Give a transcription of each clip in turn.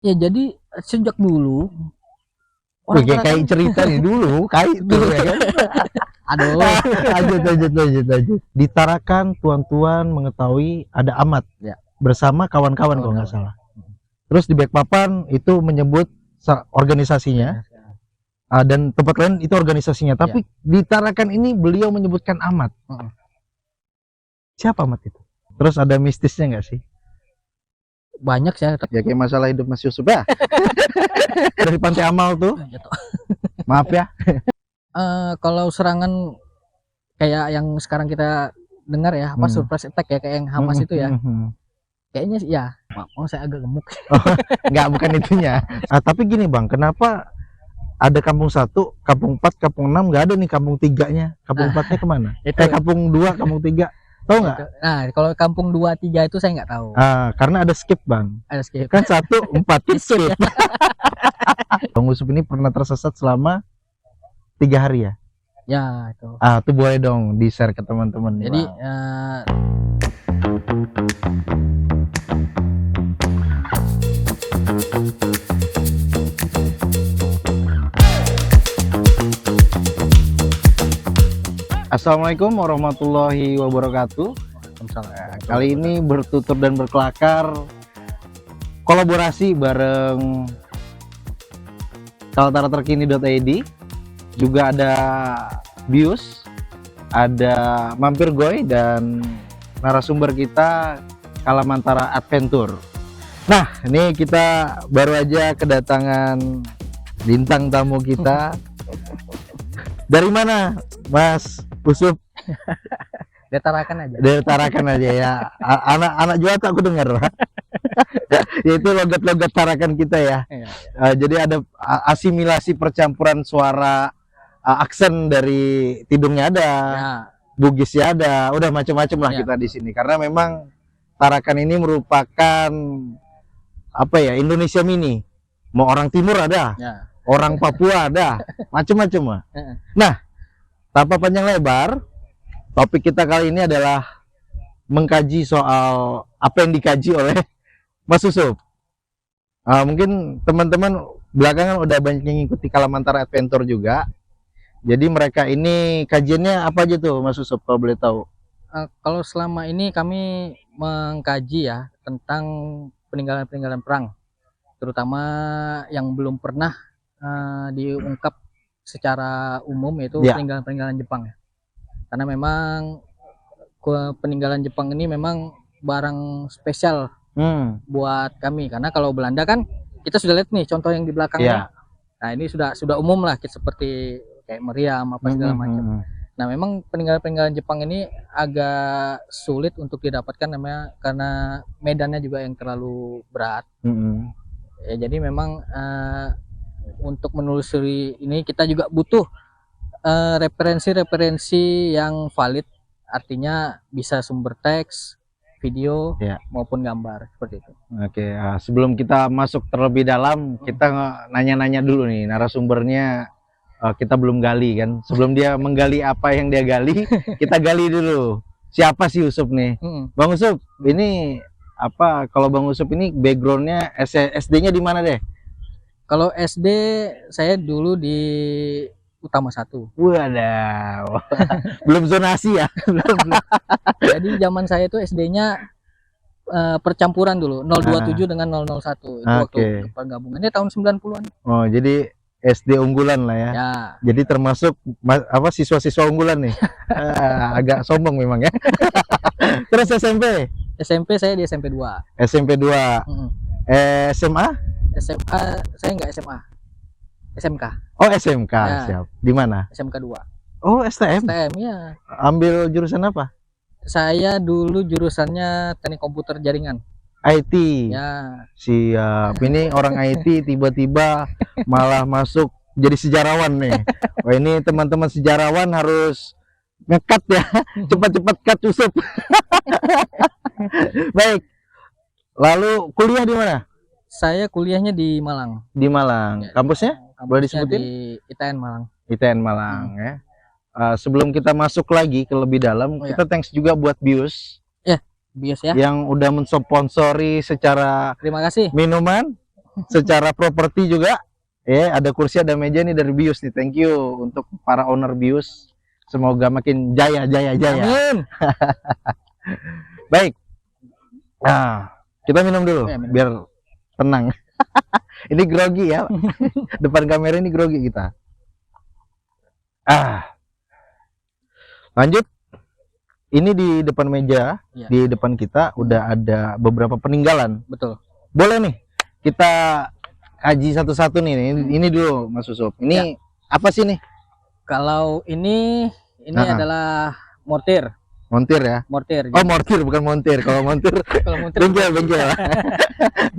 Ya jadi sejak dulu Wih, orang kayak Tarakan, cerita nih dulu, kayak itu ya kan. aduh, Lanjut. Di Tarakan, tuan-tuan mengetahui ada Amat ya bersama kawan-kawan kalau nggak kawan-kawan. salah. Terus di Balikpapan itu menyebut organisasinya, Organisasi. dan tempat lain itu organisasinya. Ya. Tapi di Tarakan ini beliau menyebutkan Amat. Siapa Amat itu? Terus ada mistisnya nggak sih? Banyak sih. Ya kayak masalah hidup Mas Yusuf ya. Dari Pantai Amal tuh. Maaf ya. Kalau serangan kayak yang sekarang kita dengar ya, apa surprise attack ya, kayak yang Hamas itu ya. Kayaknya sih ya, mau saya agak gemuk. Nggak, bukan itunya. Tapi gini Bang, kenapa ada kampung 1, kampung 4, kampung 6, nggak ada nih kampung 3-nya? Kampung 4-nya kemana? Kampung 2, kampung 3. Tahu nggak? Nah, kalau kampung 2, 3 itu saya nggak tahu. Karena ada skip Bang. Ada skip. Kan 1, 4 skip. Bang Usup ini pernah tersesat selama 3 hari ya? Ya, itu. Itu boleh dong di-share ke teman-teman. Jadi Assalamualaikum warahmatullahi wabarakatuh. Kali ini bertutur dan berkelakar kolaborasi bareng kaltara-terkini.id, juga ada Bius, ada Mampir Goy, dan narasumber kita Kalamantara Adventure. Nah, ini kita baru aja kedatangan bintang tamu kita. Dari mana, Mas Usup? Dari Tarakan aja. Dari Tarakan aja ya. Anak Jawa tak aku dengar. Yaitu logat-logat Tarakan kita ya. Jadi ada asimilasi percampuran suara, aksen dari Tidungnya ada, Bugisnya ada, udah macam-macam lah kita di sini. Karena memang Tarakan ini merupakan apa ya, Indonesia mini. Mau orang timur ada, orang Papua ada, macam-macam lah. Nah, tanpa panjang lebar, topik kita kali ini adalah mengkaji soal apa yang dikaji oleh Mas Usup. Mungkin teman-teman belakangan udah banyak yang ngikuti Kalamantara Adventure juga. Jadi mereka ini kajiannya apa aja tuh Mas Usup kalau boleh tahu? Kalau selama ini kami mengkaji ya tentang peninggalan-peninggalan perang, terutama yang belum pernah diungkap secara umum, yaitu peninggalan-peninggalan Jepang ya. Karena memang peninggalan Jepang ini memang barang spesial buat kami, karena kalau Belanda kan kita sudah lihat nih contoh yang di belakangnya. Nah, ini sudah umum lah, seperti kayak meriam apa segala macam. Nah, memang peninggalan-peninggalan Jepang ini agak sulit untuk didapatkan, namanya karena medannya juga yang terlalu berat. Ya, jadi memang untuk menelusuri ini kita juga butuh referensi-referensi yang valid, artinya bisa sumber teks, video, maupun gambar, seperti itu. Oke, sebelum kita masuk terlebih dalam, kita nanya-nanya dulu nih narasumbernya. Kita belum gali kan, sebelum dia menggali apa yang dia gali, kita gali dulu siapa sih Usup nih. Bang Usup ini apa, kalau Bang Usup ini backgroundnya SD-nya di mana deh? Kalau SD saya dulu di Utama 1. Waduh. Belum zonasi ya. belum. Jadi zaman saya itu SD-nya percampuran dulu, 027 dengan 001. Itu waktu pergabungannya tahun 90-an. Oh, jadi SD unggulan lah ya. Jadi termasuk apa, siswa-siswa unggulan nih. Agak sombong memang ya. Terus SMP? SMP saya di SMP 2. SMP 2. SMA? SMA saya nggak SMA. SMK. Oh, SMK. Siap. Di mana? SMK 2. Oh, STM. STM ya. Ambil jurusan apa? Saya dulu jurusannya Teknik Komputer Jaringan. IT. Ya. Siap. Ini orang IT tiba-tiba malah masuk jadi sejarawan nih. Wah, ini teman-teman sejarawan harus ngekat ya. Cepat-cepat cut Usup. Baik. Lalu kuliah di mana? Saya kuliahnya di Malang. Di Malang. Kampusnya? Boleh disebutin? Di ITN Malang. ITN Malang ya. Sebelum kita masuk lagi ke lebih dalam, kita thanks juga buat Bius. Bius ya. Yang udah mensponsori secara terima kasih minuman. secara properti juga. Ya, ada kursi, ada meja nih dari Bius nih. Thank you untuk para owner Bius. Semoga makin jaya. Amin. Baik. Nah, kita minum dulu minum. biar tenang. Ini grogi ya. Depan kamera ini grogi kita. Lanjut. Ini di depan meja, di depan kita udah ada beberapa peninggalan. Betul. Boleh nih kita kaji satu-satu nih. Ini dulu Mas Usup. Ini apa sih nih? Kalau ini adalah mortir. Montir ya? Mortir. Oh, mortir bukan montir. Kalau montir bengkel.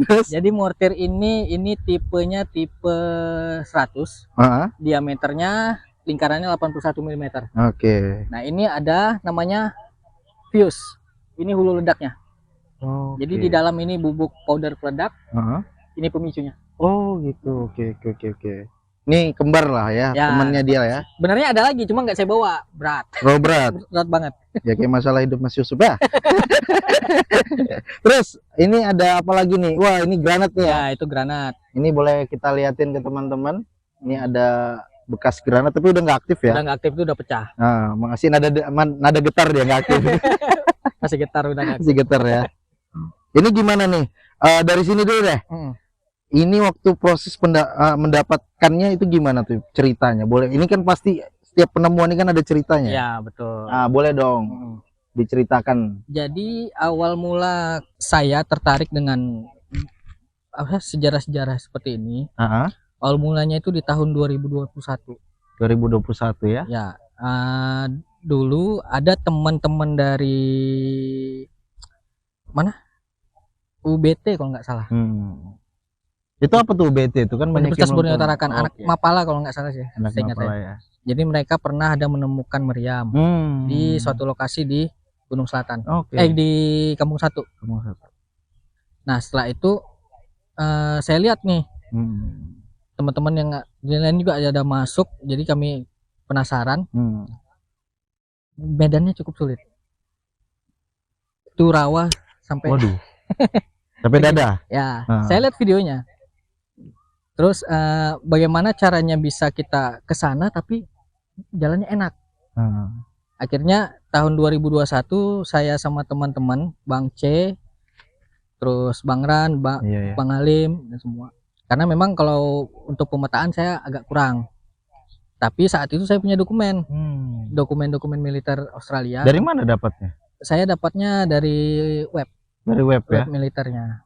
Terus? Jadi mortir ini tipenya tipe 100. Diameternya lingkarannya 81 mm. Oke. Nah, ini ada namanya fuse. Ini hulu ledaknya. Jadi di dalam ini bubuk powder peledak. Ini pemicunya. Oh, gitu. Oke. Ini kembar lah ya, temannya dia ya. Sebenarnya ada lagi, cuma nggak saya bawa, berat. Oh, berat. Berat banget. Ya kayak masalah hidup Mas Yusuf ya. Terus ini ada apa lagi nih? Wah, ini granat nih ya. Ya, itu granat. Ini boleh kita liatin ke teman-teman. Ini ada bekas granat tapi udah nggak aktif ya. Udah nggak aktif, itu udah pecah. Nah, makasih nada getar dia nggak aktif. Masih getar, udah nggak aktif. Masih getar ya. Ini gimana nih? Dari sini dulu deh. Ini waktu proses mendapatkannya itu gimana tuh ceritanya? Boleh. Ini kan pasti setiap penemuan ini kan ada ceritanya. Ya, betul. Boleh dong diceritakan. Jadi awal mula saya tertarik dengan sejarah-sejarah seperti ini. Awal mulanya itu di tahun 2021. 2021 ya? Ya. Dulu ada teman-teman dari mana? UBT kalau nggak salah. Itu apa tuh UBT? Itu kan banyak Universitas Borneo Tarakan, anak Mapala kalau nggak salah sih. Anak Mapala ya. Jadi mereka pernah ada menemukan meriam di suatu lokasi di Gunung Selatan. Di Kampung Satu. Nah, setelah itu saya lihat nih teman-teman yang lain juga ada masuk, jadi kami penasaran. Medannya cukup sulit. Itu rawa sampai. Waduh. Sampai dada. Ya, saya lihat videonya. Terus bagaimana caranya bisa kita ke sana tapi jalannya enak. Akhirnya tahun 2021 saya sama teman-teman, Bang C, terus Bang Ran, Bang Halim dan semua. Karena memang kalau untuk pemetaan saya agak kurang. Tapi saat itu saya punya dokumen. Dokumen-dokumen militer Australia. Dari mana dapatnya? Saya dapatnya dari web. Dari web ya? Militernya.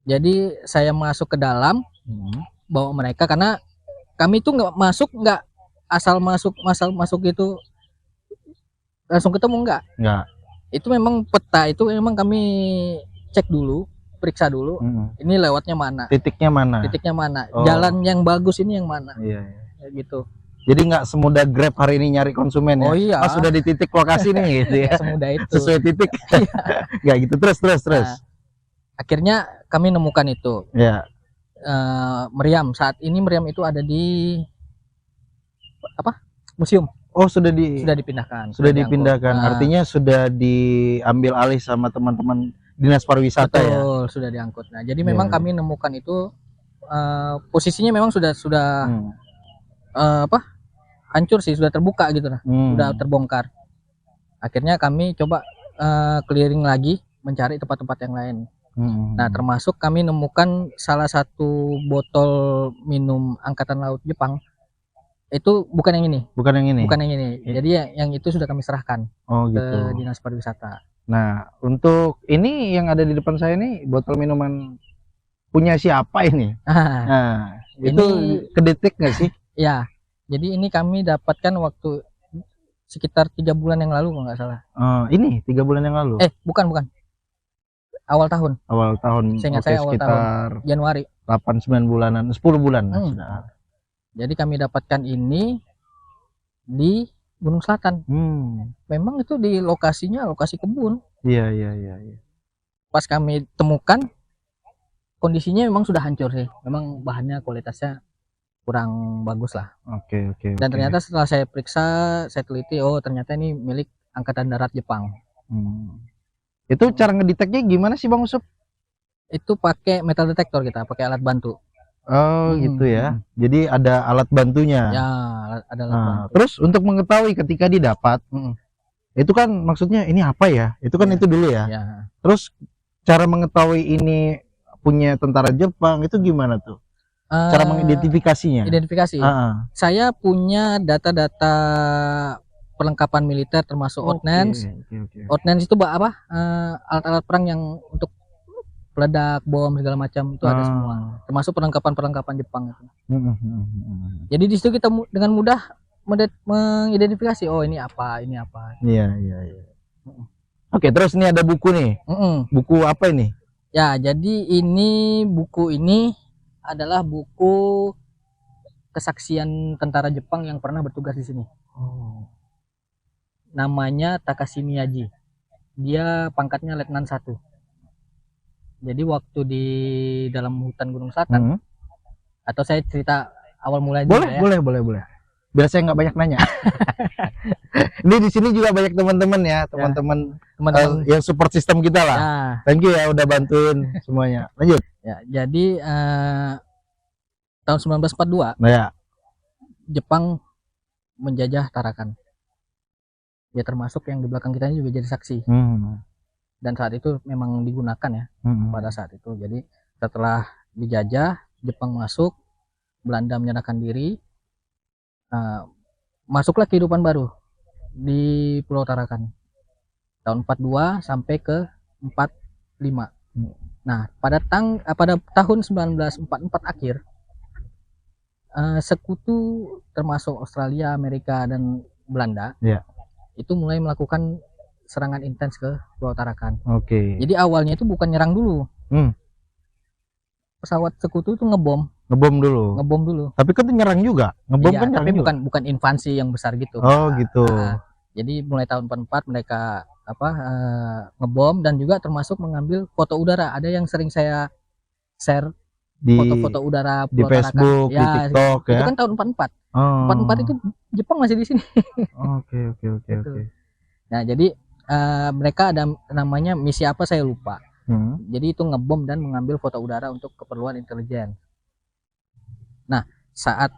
Jadi saya masuk ke dalam, bawa mereka, karena kami tuh nggak asal masuk gitu langsung ketemu, nggak. Itu memang peta itu memang kami cek dulu, periksa dulu. Ini lewatnya mana? Titiknya mana? Jalan yang bagus ini yang mana? Gitu. Jadi nggak semudah Grab hari ini nyari konsumen ya. Iya. Sudah di titik lokasi nih gitu ya. Semudah itu. Sesuai titik. Nggak gitu terus. Nah, akhirnya kami nemukan itu. Meriam. Saat ini meriam itu ada di museum. Oh, sudah dipindahkan. Sudah dipindahkan. Artinya sudah diambil alih sama teman-teman Dinas Pariwisata. Betul, ya. Sudah diangkut. Nah, jadi memang kami nemukan itu posisinya memang sudah hancur sih, sudah terbuka gitu lah. Sudah terbongkar. Akhirnya kami coba clearing lagi, mencari tempat-tempat yang lain. Nah, termasuk kami nemukan salah satu botol minum Angkatan Laut Jepang. Itu bukan yang ini. Jadi yang itu sudah kami serahkan ke Dinas Pariwisata. Nah, untuk ini yang ada di depan saya nih, botol minuman punya siapa ini? Nah, itu kedetek nggak sih? Ya, jadi ini kami dapatkan waktu sekitar 3 bulan yang lalu kalau nggak salah. Ini 3 bulan yang lalu? Bukan. Awal tahun. Seingat saya awal tahun. Januari. 8-9 bulanan, 10 bulan sudah. Jadi kami dapatkan ini di Gunung Selatan. Memang itu di lokasinya lokasi kebun. Iya. Pas kami temukan, kondisinya memang sudah hancur sih. Memang bahannya kualitasnya kurang bagus lah. Oke. Dan ternyata setelah saya periksa, saya teliti, ternyata ini milik Angkatan Darat Jepang. Itu cara ngedeteknya gimana sih Bang Usup? Itu pakai metal detektor, kita pakai alat bantu. Oh gitu ya. Jadi ada alat bantunya. Ya, ada alat bantu. Terus untuk mengetahui ketika didapat, itu kan maksudnya ini apa ya? Itu kan itu dulu ya. Terus cara mengetahui ini punya tentara Jepang itu gimana tuh? Cara mengidentifikasinya? Identifikasi. Saya punya data-data perlengkapan militer termasuk ordnance. Ordnance itu apa? Alat-alat perang yang untuk peledak, bom segala macam itu ada semua, termasuk perlengkapan Jepang itu. Jadi di situ kita dengan mudah mengidentifikasi, oh ini apa. Iya. Oke, terus ini ada buku nih. Buku apa ini? Ya, jadi buku ini adalah buku kesaksian tentara Jepang yang pernah bertugas di sini. Namanya Takashi Miyaji. Dia pangkatnya Letnan 1. Jadi waktu di dalam hutan Gunung Selatan, atau saya cerita awal mulai boleh, ya? Boleh. Biar saya nggak banyak nanya. Ini di sini juga banyak teman-teman ya, teman-teman yang support system kita lah. Ya. Thank you ya udah bantuin semuanya. Lanjut. Ya, jadi tahun 1942, Jepang menjajah Tarakan. Ya termasuk yang di belakang kita ini juga jadi saksi. Dan saat itu memang digunakan ya pada saat itu. Jadi setelah dijajah, Jepang masuk, Belanda menyerahkan diri, masuklah kehidupan baru di Pulau Tarakan tahun 42 sampai ke 45. Nah pada tahun 1944 akhir, sekutu termasuk Australia, Amerika dan Belanda itu mulai melakukan serangan intens ke Pulau Tarakan. Jadi awalnya itu bukan nyerang dulu. Pesawat sekutu itu ngebom dulu. Tapi kan nyerang juga. Kan tapi bukan invasi yang besar gitu. Gitu. Jadi mulai tahun 44 mereka ngebom dan juga termasuk mengambil foto udara. Ada yang sering saya share foto-foto udara Pulau di Facebook, Tarakan. Di TikTok itu kan tahun 44. 44 itu Jepang masih di sini. Oke. Nah, jadi mereka ada namanya misi apa saya lupa. Jadi itu ngebom dan mengambil foto udara untuk keperluan intelijen. Nah, saat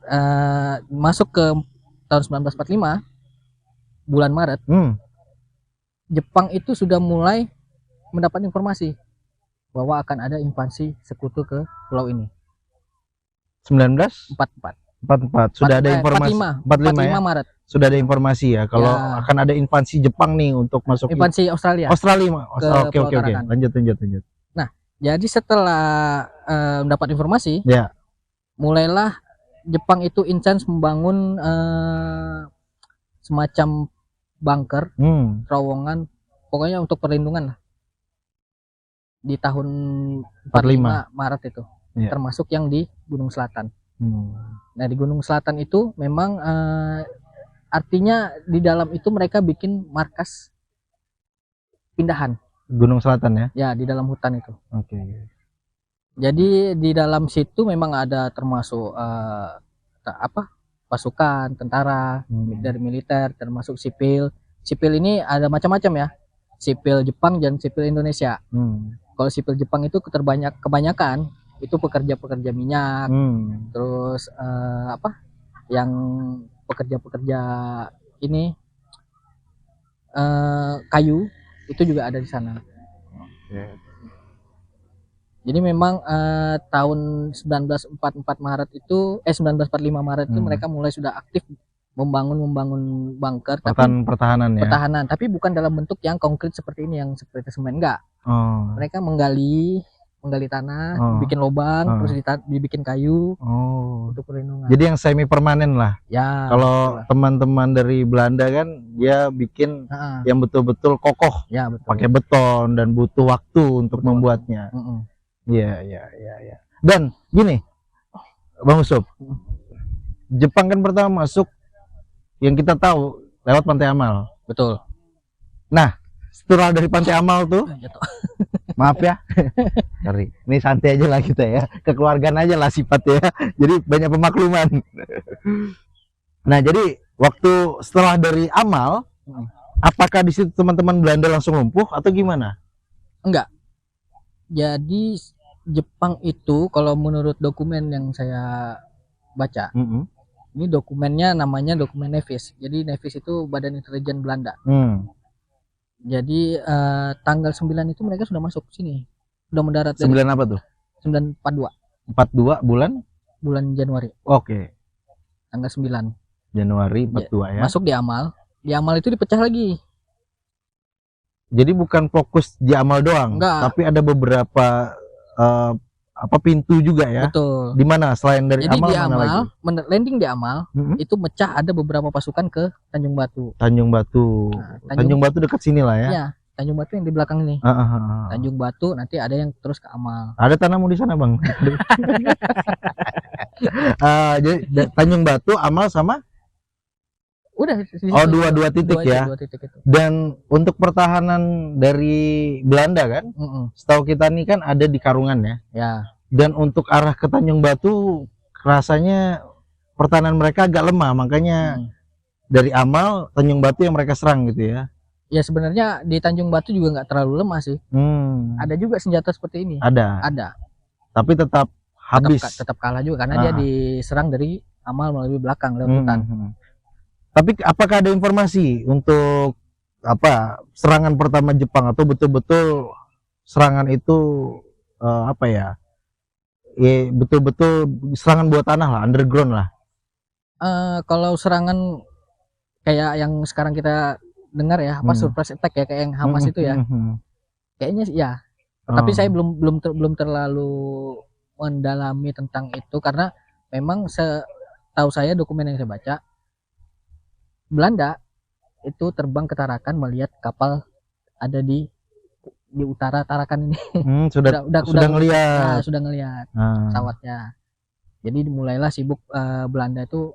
masuk ke tahun 1945 bulan Maret, Jepang itu sudah mulai mendapat informasi bahwa akan ada invasi sekutu ke pulau ini. 1944 sudah ada informasi. 45 ya? Maret. Sudah ada informasi ya kalau akan ada invasi Jepang nih untuk masuk invasi Australia. Oke. Lanjut. Nah, jadi setelah mendapat informasi, mulailah Jepang itu intens membangun semacam bunker, terowongan, pokoknya untuk perlindungan lah. Di tahun 45 Maret itu, termasuk yang di Gunung Selatan. Nah, di Gunung Selatan itu memang artinya di dalam itu mereka bikin markas pindahan. Gunung Selatan ya? Ya, di dalam hutan itu. Jadi di dalam situ memang ada termasuk pasukan, tentara, dari militer, termasuk sipil. Sipil ini ada macam-macam ya. Sipil Jepang dan sipil Indonesia. Kalau sipil Jepang itu kebanyakan itu pekerja-pekerja minyak, terus yang pekerja-pekerja ini kayu itu juga ada di sana. Jadi memang tahun 1945 Maret itu mereka mulai sudah aktif membangun bunker, pertahanan, tapi bukan dalam bentuk yang konkret seperti ini yang seperti semen, enggak. Mereka menggali tanah, bikin lubang, terus dibikin kayu untuk perlindungan. Jadi yang semi permanen lah. Ya. Kalau teman-teman dari Belanda kan dia bikin yang betul-betul kokoh, pakai beton dan butuh waktu untuk membuatnya. Iya. Dan gini, Bang Usup, Jepang kan pertama masuk yang kita tahu lewat Pantai Amal. Betul. Nah, setelah dari Pantai Amal tuh, maaf ya, sorry, ini santai aja lah kita ya, kekeluargaan aja lah sifatnya, jadi banyak pemakluman. Nah, jadi waktu setelah dari Amal, apakah di situ teman-teman Belanda langsung lumpuh atau gimana? Enggak. Jadi Jepang itu kalau menurut dokumen yang saya baca, ini dokumennya namanya dokumen Nevis. Jadi Nevis itu Badan Intelijen Belanda. Jadi tanggal 9 itu mereka sudah masuk sini. Sudah mendarat 9 apa tuh? 942. 42 bulan Januari. Oke. Tanggal 9 Januari 42 ya. Masuk di Amal. Di Amal itu dipecah lagi. Jadi bukan fokus di Amal doang, enggak, tapi ada beberapa pintu juga ya. Betul. Di mana selain dari Jadi Amal, di mana Amal, lagi? landing di Amal, itu mecah ada beberapa pasukan ke Tanjung Batu. Tanjung Batu. Nah, Tanjung Batu dekat sini lah ya. Iya, Tanjung Batu yang di belakang ini. Tanjung Batu nanti ada yang terus ke Amal. Ada tanahmu di sana, Bang. Jadi Tanjung Batu, Amal sama udah dua titik ya. Dua titik itu. Dan untuk pertahanan dari Belanda kan, setahu kita nih kan ada di Karungan ya. Ya. Dan untuk arah ke Tanjung Batu rasanya pertahanan mereka agak lemah, makanya dari Amal, Tanjung Batu yang mereka serang gitu ya. Ya sebenarnya di Tanjung Batu juga nggak terlalu lemah sih. Ada juga senjata seperti ini. Ada. Tapi tetap habis. Tetap kalah juga karena dia diserang dari Amal melalui belakang lewat hutan. Tapi apakah ada informasi untuk serangan pertama Jepang atau betul-betul serangan itu betul-betul serangan buat tanah lah, underground lah? Kalau serangan kayak yang sekarang kita dengar ya, surprise attack ya, kayak yang Hamas itu ya, kayaknya ya. Tapi saya belum terlalu mendalami tentang itu karena memang setahu saya dokumen yang saya baca, Belanda itu terbang ke Tarakan melihat kapal ada di utara Tarakan ini. Sudah ngelihat. Sudah ngelihat pesawatnya. Jadi mulailah sibuk Belanda itu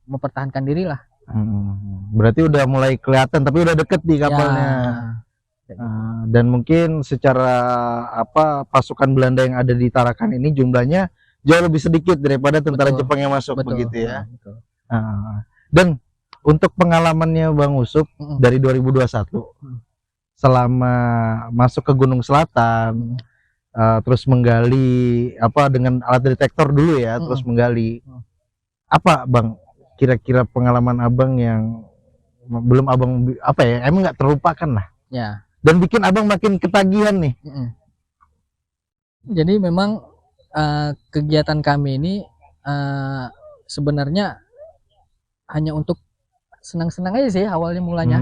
mempertahankan diri lah. Berarti udah mulai kelihatan, tapi udah deket di kapalnya. Dan mungkin secara pasukan Belanda yang ada di Tarakan ini jumlahnya jauh lebih sedikit daripada tentara Jepang yang masuk. Begitu ya. Dan untuk pengalamannya Bang Usup dari 2021 selama masuk ke Gunung Selatan, terus menggali dengan alat detektor dulu ya, terus menggali apa Bang kira-kira pengalaman Abang yang belum Abang emang nggak terlupakan lah ya, dan bikin Abang makin ketagihan nih. Jadi memang kegiatan kami ini sebenarnya hanya untuk senang-senang aja sih awalnya mulanya.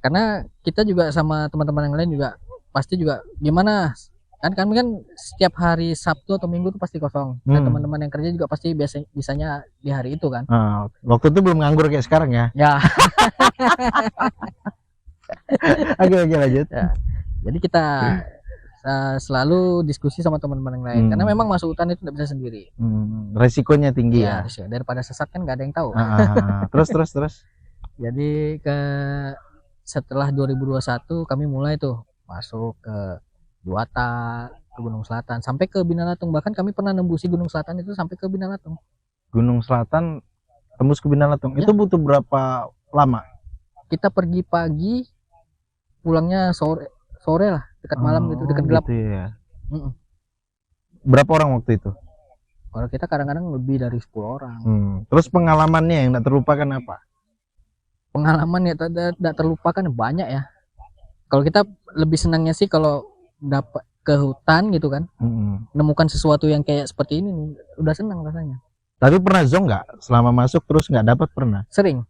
Karena kita juga sama teman-teman yang lain juga pasti juga gimana kan, kami kan setiap hari Sabtu atau Minggu tuh pasti kosong. Dan teman-teman yang kerja juga pasti bisanya di hari itu kan. Waktu itu belum nganggur kayak sekarang ya. Ya. Oke, lanjut. Ya. Jadi kita selalu diskusi sama teman-teman yang lain karena memang masuk hutan itu tidak bisa sendiri. Resikonya tinggi ya. Daripada sesat kan nggak ada yang tahu. Terus. Jadi setelah 2021 kami mulai tuh masuk ke Duata, ke Gunung Selatan, sampai ke Binalatung. Bahkan kami pernah nembusi Gunung Selatan itu sampai ke Binalatung. Gunung Selatan tembus ke Binalatung. Ya. Itu butuh berapa lama? Kita pergi pagi, pulangnya sore lah, dekat malam gitu, dekat gelap. Gitu ya. Berapa orang waktu itu? Kalau kita kadang-kadang lebih dari 10 orang. Terus pengalamannya yang tak terlupakan apa? Pengalaman yang tidak terlupakan banyak ya. Kalau kita lebih senangnya sih kalau dapat ke hutan gitu kan, menemukan sesuatu yang kayak seperti ini, udah senang rasanya. Tapi pernah zonk nggak selama masuk terus nggak dapat? Pernah? Sering.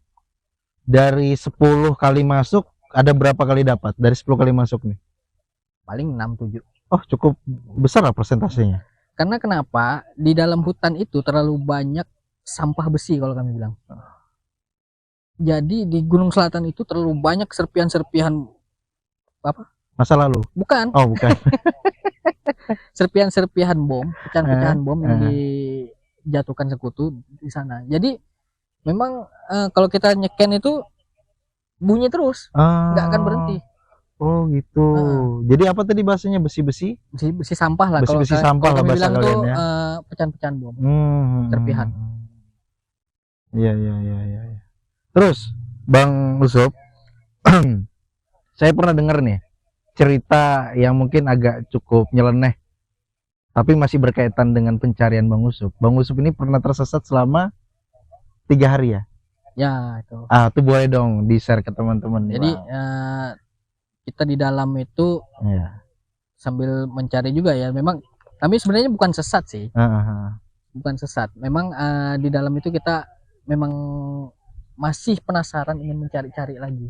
Dari 10 kali masuk ada berapa kali dapat? Dari 10 kali masuk nih? Paling 6-7. Oh, cukup besar lah persentasenya. Karena kenapa? Di dalam hutan itu terlalu banyak sampah besi kalau kami bilang. Jadi di Gunung Selatan itu terlalu banyak serpihan-serpihan masa lalu? Bukan. Oh, bukan. Serpihan-serpihan bom, pecahan-pecahan bom yang dijatuhkan sekutu di sana. Jadi memang kalau kita nyeken itu bunyi terus, nggak akan berhenti. Oh gitu. Jadi apa tadi bahasanya, besi-besi? Besi sampah lah. Besi sampah lah bahasa kalian ya. Pecahan-pecahan bom, serpihan. Iya. Terus Bang Usup, saya pernah dengar nih cerita yang mungkin agak cukup nyeleneh Tapi masih berkaitan dengan pencarian Bang Usup. Bang Usup ini pernah tersesat selama 3 hari ya? Ya itu. Itu boleh dong di-share ke teman-teman. Jadi kita di dalam itu ya, sambil mencari juga ya. Memang kami sebenarnya bukan sesat sih. Bukan sesat. Memang di dalam itu kita memang masih penasaran ingin mencari-cari lagi.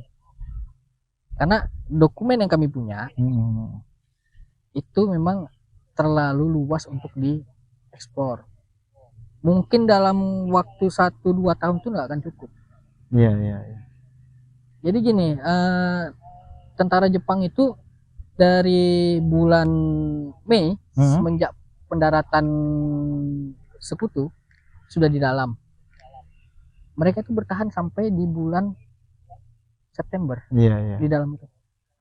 Karena dokumen yang kami punya itu memang terlalu luas untuk dieksplor. Mungkin dalam waktu 1-2 tahun itu nggak akan cukup. Iya. Jadi gini, tentara Jepang itu dari bulan Mei semenjak pendaratan Sekutu sudah di dalam. Mereka itu bertahan sampai di bulan September. Iya. Di dalam itu.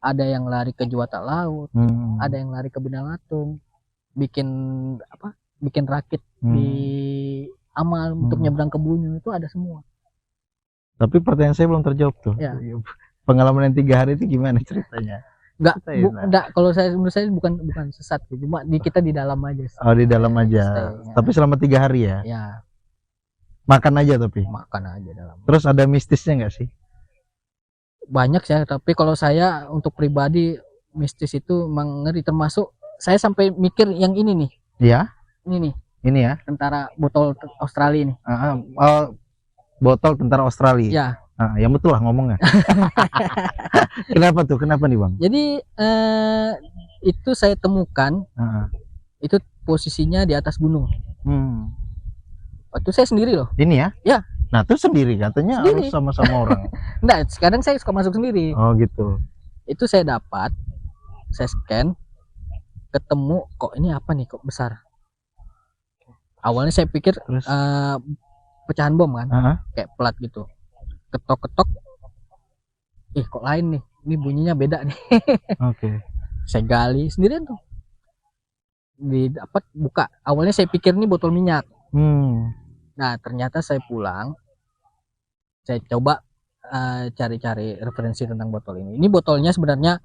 Ada yang lari ke Juwata Laut, ada yang lari ke Binalatung, bikin rakit di Amal untuk nyebrang ke Bunyu, itu ada semua. Tapi pertanyaan saya belum terjawab tuh. Ya. Pengalaman yang 3 hari itu gimana ceritanya? Enggak, kalau menurut saya bukan sesat, cuma kita di dalam aja. Di dalam aja. Tapi selama 3 hari ya? Ya. Makan aja tapi? Makan aja dalam. Terus ada mistisnya nggak sih? Banyak sih, tapi kalau saya untuk pribadi mistis itu memang ngeri, termasuk saya sampai mikir yang ini nih. Iya. Ini ya. Tentara botol Australia nih. Botol tentara Australia. Ya. Yang betul lah ngomongnya. Kenapa tuh? Kenapa nih Bang? Jadi itu saya temukan. Itu posisinya di atas gunung. Waktu saya sendiri loh. Ini ya? Ya. Nah, itu sendiri katanya sendiri. Harus sama-sama orang. Enggak, sekarang saya suka masuk sendiri. Oh gitu. Itu saya dapat, saya scan, ketemu kok ini apa nih, kok besar. Awalnya saya pikir pecahan bom kan, kayak pelat gitu. Ketok-ketok, kok lain nih, ini bunyinya beda nih. Oke. Saya gali sendirian tuh. Didapat buka. Awalnya saya pikir ini botol minyak. Nah, ternyata saya pulang, saya coba cari-cari referensi tentang botol ini. Ini botolnya sebenarnya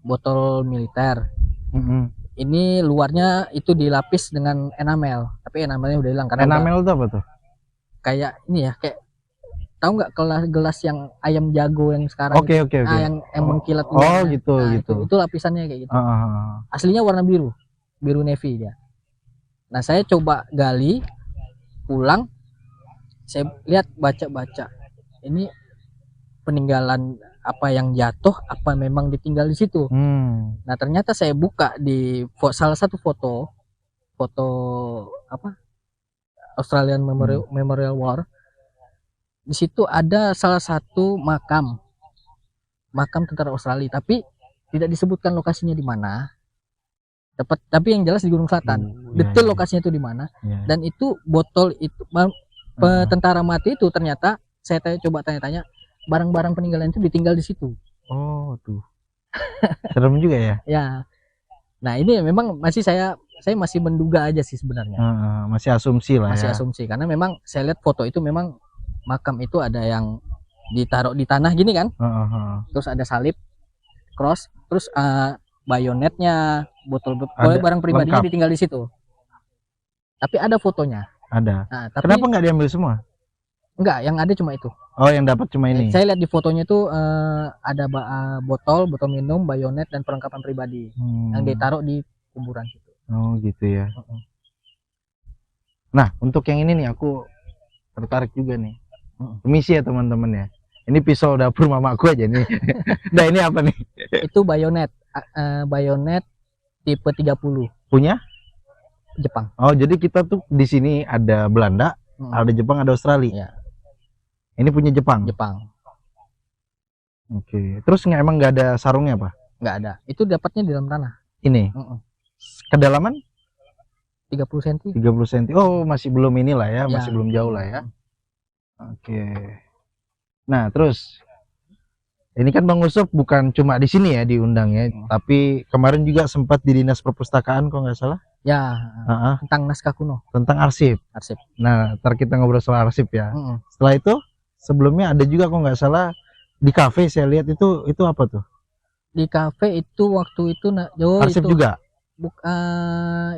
botol militer. Ini luarnya itu dilapis dengan enamel, tapi enamelnya udah hilang. Karena enamel itu apa tuh? Kayak ini ya, kayak tahu nggak gelas yang ayam jago yang sekarang? Oke. Yang mengkilat. Gitu. Itu lapisannya kayak gitu. Aslinya warna biru navy dia. Nah, saya coba gali, pulang, saya lihat, baca ini peninggalan apa yang jatuh, apa memang ditinggal di situ. Nah, ternyata saya buka di salah satu foto apa, Australian Memorial War. Di situ ada salah satu makam tentara Australia, tapi tidak disebutkan lokasinya di mana. Tapi yang jelas di Gunung Selatan. Detail lokasinya itu di mana. Dan itu botol itu tentara mati itu ternyata saya coba tanya-tanya, barang-barang peninggalan itu ditinggal di situ. Oh, tuh. Serem juga ya? Ya. Nah, ini memang masih saya masih menduga aja sih sebenarnya. Masih asumsi lah. Masih asumsi, karena memang saya lihat foto itu memang makam itu ada yang ditaruh di tanah gini kan. Terus ada salib, cross, terus bayonetnya, botol-botol barang pribadinya lengkap. Ditinggal di situ. Tapi ada fotonya. Ada. Nah, tapi kenapa nggak diambil semua? Enggak, yang ada cuma itu. Oh, yang dapat cuma ini. Saya lihat di fotonya itu ada botol minum, bayonet, dan perlengkapan pribadi yang ditaruh di kuburan situ. Oh, gitu ya. Nah, untuk yang ini nih aku tertarik juga nih. Permisi ya teman-teman ya. Ini pisau dapur mamaku aja nih. Nah, ini apa nih? Itu bayonet tipe 30. Punya? Jepang. Oh, jadi kita tuh di sini ada Belanda, ada Jepang, ada Australia. Ya. Ini punya Jepang. Oke. Terus emang nggak ada sarungnya apa? Nggak ada. Itu dapatnya di dalam tanah. Ini. Kedalaman? 30 cm. 30 cm. Oh, masih belum inilah ya, masih belum jauh lah ya. Oke. Nah, terus ini kan Bang Usup bukan cuma di sini ya diundang ya, tapi kemarin juga sempat di Dinas Perpustakaan kok nggak salah. Ya, tentang naskah kuno. Tentang arsip. Nah, ntar kita ngobrol soal arsip ya. Setelah itu, sebelumnya ada juga kok nggak salah di kafe saya lihat itu apa tuh? Di kafe itu waktu itu arsip itu juga?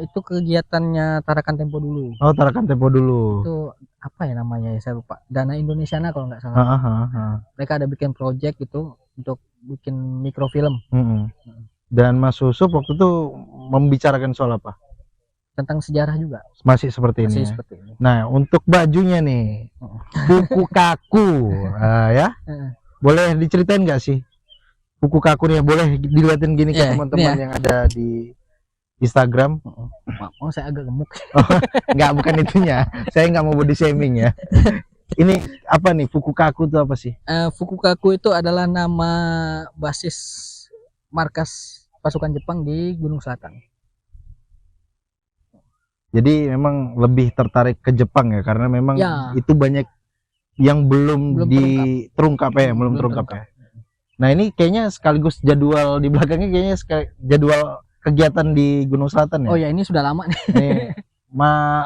Itu kegiatannya Tarakan Tempo dulu. Oh, Tarakan Tempo dulu. Itu apa ya namanya ya, saya lupa. Dana Indonesiana kalau nggak salah. Mereka ada bikin project gitu untuk bikin mikrofilm. Dan Mas Susup waktu itu membicarakan soal apa? Tentang sejarah juga. Masih seperti ini. Seperti ini. Nah, untuk bajunya nih, Fuku Kaku, ya, boleh diceritain nggak sih? Fuku Kaku nih, boleh dilihatin gini ke teman-teman yang ada di Instagram. Oh, saya agak gemuk. Nggak, bukan itunya. Saya nggak mau body shaming ya. Ini apa nih, Fuku Kaku itu apa sih? Fuku Kaku itu adalah nama basis markas pasukan Jepang di Gunung Selatan. Jadi memang lebih tertarik ke Jepang ya, karena memang itu banyak yang belum terungkap ya, belum terungkap ya. Nah, ini kayaknya sekaligus jadwal di belakangnya, kayaknya jadwal kegiatan di Gunung Selatan ya. Oh ya, ini sudah lama nih.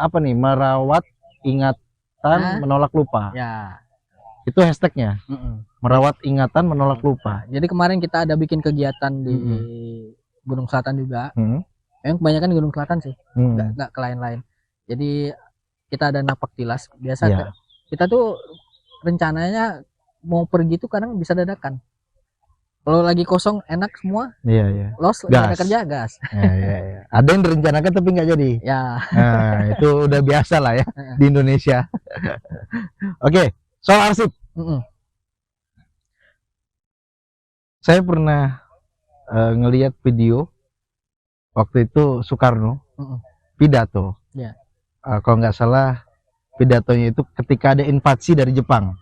Apa nih, merawat ingatan menolak lupa. Ya. Itu hashtagnya. Merawat ingatan menolak lupa. Jadi kemarin kita ada bikin kegiatan di Gunung Selatan juga. Yang kebanyakan di Gunung Selatan sih, nggak ke lain-lain. Jadi kita ada napak tilas. Biasa kita tuh rencananya mau pergi tuh kadang bisa dadakan. Kalau lagi kosong enak semua. Los lagi ada kerja gas. Ada yang direncanakan tapi nggak jadi. Ya. Nah, itu udah biasa lah ya di Indonesia. Oke, soal arsip. Saya pernah ngelihat video waktu itu Soekarno pidato. Kalau nggak salah pidatonya itu ketika ada invasi dari Jepang.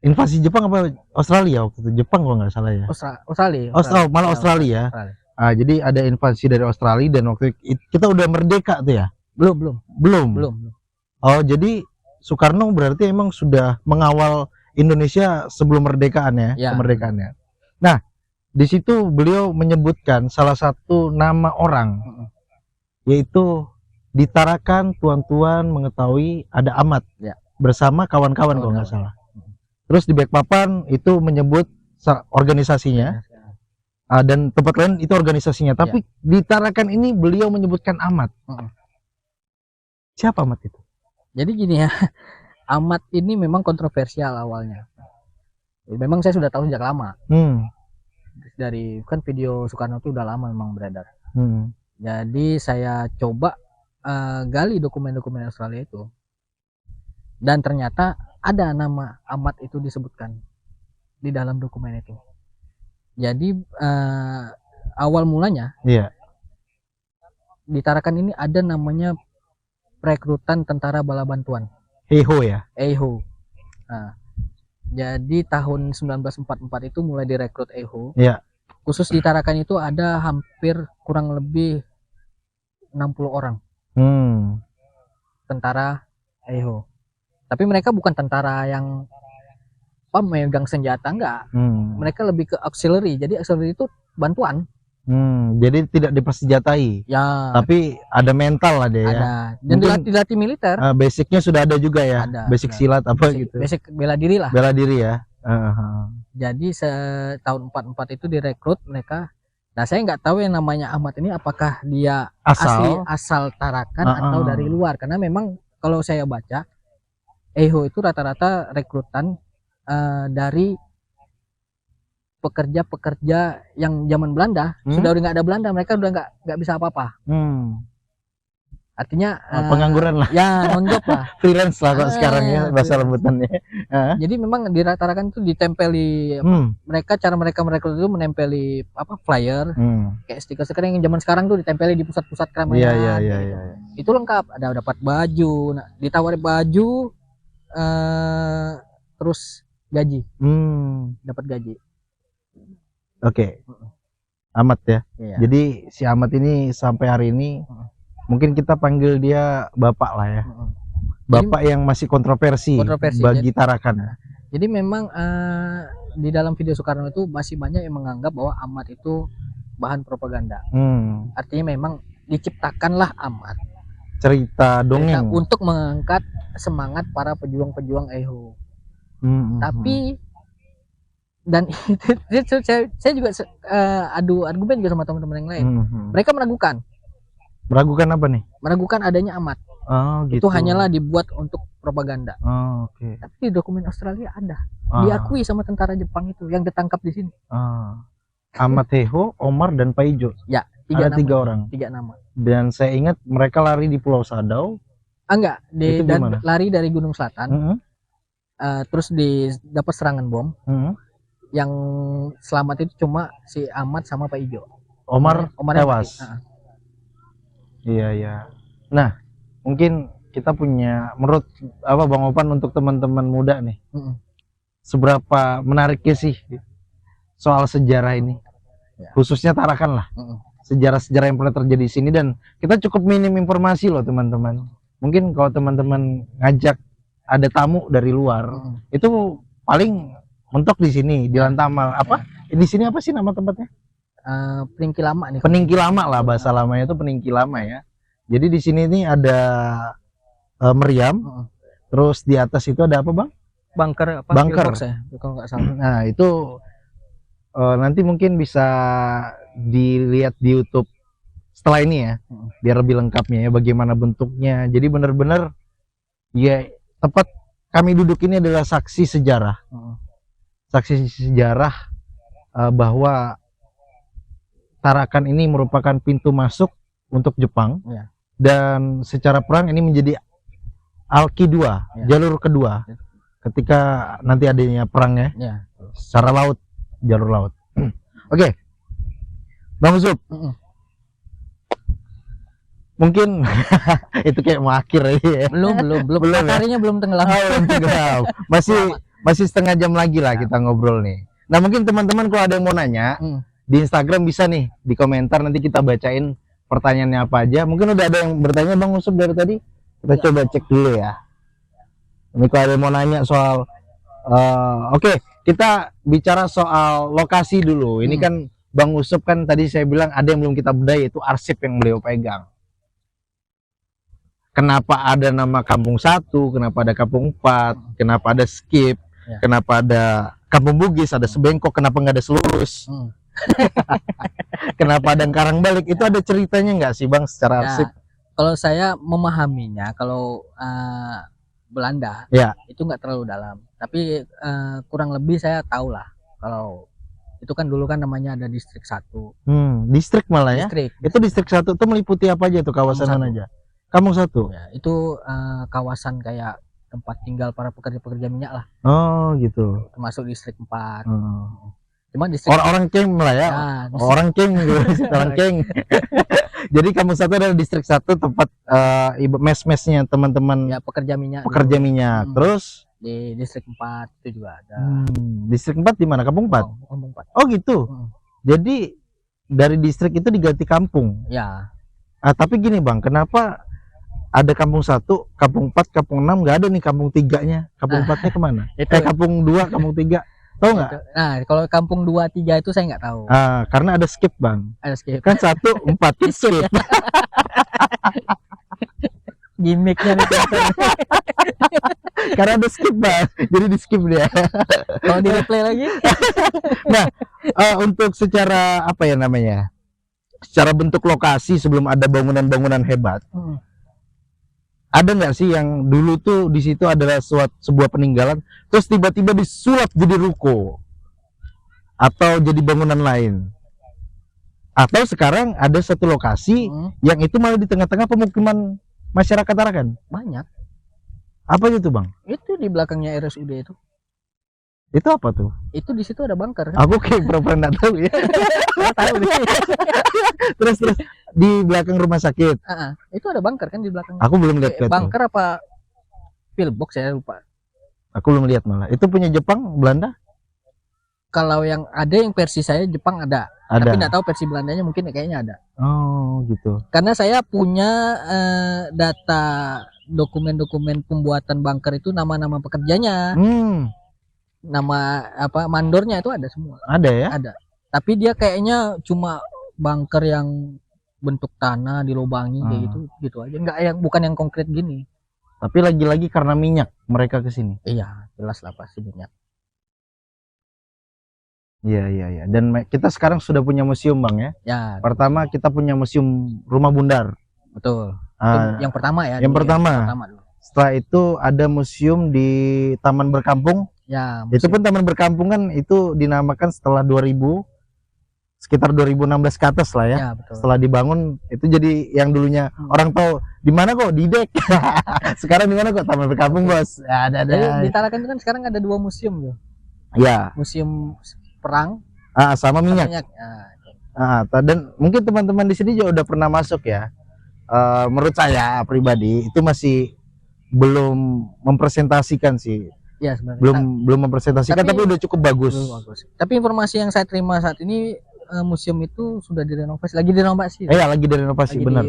Invasi Jepang apa Australia waktu itu? Jepang kalau nggak salah ya. Australia. Malah Australia. Jadi ada invasi dari Australia dan waktu itu kita udah merdeka tuh ya? Belum. Oh, jadi Soekarno berarti emang sudah mengawal Indonesia sebelum kemerdekaannya. Nah, di situ beliau menyebutkan salah satu nama orang, yaitu di Tarakan tuan-tuan mengetahui ada Ahmad bersama kawan-kawan kalau nggak salah. Terus di Balikpapan itu menyebut organisasinya, dan tempat lain itu organisasinya. Tapi di Tarakan ini beliau menyebutkan Ahmad. Siapa Ahmad itu? Jadi gini ya, Ahmad ini memang kontroversial awalnya. Memang saya sudah tahu sejak lama. Dari kan video Soekarno itu udah lama memang beredar. Jadi saya coba gali dokumen-dokumen Australia itu, dan ternyata ada nama Ahmad itu disebutkan di dalam dokumen itu. Jadi awal mulanya di Tarakan ini ada namanya perekrutan tentara bala bantuan. EIHO ya. EIHO. Nah, jadi tahun 1944 itu mulai direkrut EIHO. Khusus di Tarakan itu ada hampir kurang lebih 60 orang tentara EIHO. Tapi mereka bukan tentara yang memegang senjata, enggak. Mereka lebih ke auxiliary. Jadi auxiliary itu bantuan. Jadi tidak dipersenjatai. Tapi ada mental lah dia. Ada. Dan dilatih militer. Basicnya sudah ada juga ya. Basic silat apa gitu. Basic bela diri lah. Bela diri ya. Jadi tahun 44 itu direkrut mereka. Nah, saya nggak tahu yang namanya Ahmad ini apakah dia asal Tarakan atau dari luar. Karena memang kalau saya baca EIHO itu rata-rata rekrutan dari pekerja-pekerja yang zaman Belanda. Sudah nggak ada Belanda, mereka udah nggak bisa apa-apa. Artinya pengangguran lah. Ya, non-job lah. Freelance lah kok sekarang ya bahasa lembutannya. Jadi memang di Tarakan itu ditempeli cara mereka merekrut itu menempeli flyer, kayak stiker-stiker yang zaman sekarang tuh ditempeli di pusat-pusat keramaian. Iya. Itu lengkap, ada dapat baju, ditawari baju, terus gaji. Dapat gaji. Oke. Ahmad ya. Jadi si Ahmad ini sampai hari ini mungkin kita panggil dia bapak lah ya. Bapak yang masih kontroversi bagi Tarakan. Jadi memang di dalam video Soekarno itu masih banyak yang menganggap bahwa Ahmad itu bahan propaganda. Artinya memang diciptakanlah Ahmad. Cerita dongeng untuk mengangkat semangat para pejuang-pejuang EIHO. Tapi Dan itu saya juga adu argumen juga sama teman-teman yang lain. Mereka Meragukan apa nih? Meragukan adanya amat. Oh, gitu. Itu hanyalah dibuat untuk propaganda. Oh, oke. Tapi di dokumen Australia ada. Diakui sama tentara Jepang itu yang ditangkap di sini. Amateho, Omar, dan Paijo. Ya, ada 3 orang. 3 nama. Dan saya ingat mereka lari di Pulau Sadau. Enggak, lari dari Gunung Selatan. Terus dapat serangan bom. Yang selamat itu cuma si Ahmad sama Pak Ijo. Omar tewas. Iya. Nah, mungkin kita punya, menurut Bang Opan, untuk teman-teman muda nih, seberapa menariknya sih soal sejarah ini, khususnya Tarakan lah, sejarah-sejarah yang pernah terjadi di sini. Dan kita cukup minim informasi loh teman-teman. Mungkin kalau teman-teman ngajak ada tamu dari luar, itu paling mentok di sini di Lantamal. Di sini apa sih nama tempatnya? Peningki Lama nih. Peningki Lama lah, bahasa lamanya itu Peningki Lama ya. Jadi di sini nih ada meriam, terus di atas itu ada apa Bang? Bunker. Ya, kalau nggak salah. Nah itu nanti mungkin bisa dilihat di YouTube setelah ini ya, biar lebih lengkapnya ya bagaimana bentuknya. Jadi benar-benar ya tepat kami duduk ini adalah saksi sejarah, bahwa Tarakan ini merupakan pintu masuk untuk Jepang, dan secara perang ini menjadi alki 2, jalur kedua ketika nanti adanya perangnya secara laut, jalur laut. Oke. Bang Usop, mungkin itu kayak mau akhir ya. Belum harinya belum tenggelam. Masih setengah jam lagi lah kita ngobrol nih. Nah, mungkin teman-teman kalau ada yang mau nanya di Instagram bisa nih di komentar, nanti kita bacain pertanyaannya apa aja. Mungkin udah ada yang bertanya Bang Usop dari tadi. Kita coba cek dulu ya. Ini kalau ada yang mau nanya soal oke, kita bicara soal lokasi dulu. Ini kan Bang Usop kan tadi saya bilang ada yang belum kita bedah, yaitu arsip yang beliau pegang. Kenapa ada nama Kampung 1, kenapa ada Kampung 4, kenapa ada Skip, kenapa ada Kampung Bugis, ada Sebengkok, kenapa nggak ada Selurus? Kenapa ada Karangbalik? Itu ada ceritanya nggak sih Bang secara arsip? Kalau saya memahaminya, kalau Belanda itu nggak terlalu dalam, tapi kurang lebih saya tahu lah. Kalau itu kan dulu kan namanya ada distrik 1. Distrik malah ya? Itu distrik 1 itu meliputi apa aja tuh, kawasan mana aja? Kampung 1? Ya, itu kawasan kayak tempat tinggal para pekerja-pekerja minyak lah. Oh gitu. Termasuk distrik 4. Cuma orang Keng lah ya, orang Keng gitu, orang Keng. Jadi Kampung 1 adalah distrik 1, tempat mes-mesnya teman-teman pekerja minyak. Terus di distrik 4 itu juga ada. Distrik 4 di mana? Kampung 4? Kampung 4. Oh gitu. Jadi dari distrik itu diganti kampung. Ya. Tapi gini Bang, kenapa ada Kampung 1, Kampung 4, Kampung 6, nggak ada nih Kampung 3-nya? Kampung 4-nya kemana? Kampung 2, Kampung 3. Tahu nggak? Nah, kalau Kampung 2, 3 itu saya nggak tahu. Karena ada Skip Bang. Ada Skip. Kan 1, 4 Skip. Gimmicknya nih. Karena ada Skip Bang, jadi di skip dia. Kalau di replay lagi. Nah, untuk secara apa ya namanya? Secara bentuk lokasi sebelum ada bangunan-bangunan hebat. Ada nggak sih yang dulu tuh di situ adalah sebuah peninggalan, terus tiba-tiba disulap jadi ruko atau jadi bangunan lain? Atau sekarang ada satu lokasi yang itu malah di tengah-tengah pemukiman masyarakat Tarakan? Banyak. Apa itu Bang? Itu di belakangnya RSUD itu. Itu apa tuh? Itu di situ ada bunker. Aku kayak pura-pura nggak tahu ya. Tahu nih. Terus di belakang rumah sakit. Itu ada bunker kan di belakang. Aku belum lihat. Bunker apa pillbox saya lupa. Aku belum lihat malah. Itu punya Jepang, Belanda? Kalau yang ada yang versi saya Jepang ada. Tapi nggak tahu versi Belandanya, mungkin kayaknya ada. Oh gitu. Karena saya punya data dokumen-dokumen pembuatan bunker itu, nama-nama pekerjanya. Nama apa mandornya itu ada semua. Ada ya? Ada. Tapi dia kayaknya cuma bunker yang bentuk tanah dilubangi kayak gitu aja. Enggak, yang bukan yang konkret gini. Tapi lagi-lagi karena minyak mereka ke sini. Iya, jelas lah pasti minyak. Iya, iya, iya. Dan kita sekarang sudah punya museum, Bang, ya. Ya, Pertama kita punya museum Rumah Bundar. betul. Itu Ah, yang pertama ya. yang Dulu ya, pertama. dulu. Setelah itu ada museum di Taman Berkampung. Ya, Itu pun Taman Berkampung kan itu dinamakan setelah 2000, sekitar 2016 ke atas lah ya. Ya, betul. Setelah dibangun itu jadi yang dulunya orang tahu di mana kok di Dek. Sekarang di mana kok Taman Berkampung, Bos. Ya, ada. Jadi di Tarakan itu kan sekarang ada 2 museum tuh. Ya. Museum perang Sama minyak. Dan mungkin teman-teman di sini juga udah pernah masuk ya. Menurut saya pribadi itu masih belum mempresentasikan sih. Ya, sebenarnya. Belum mempresentasikan tapi udah cukup bagus. Tapi informasi yang saya terima saat ini museum itu sudah direnovasi, lagi direnovasi. Iya, lagi direnovasi, benar.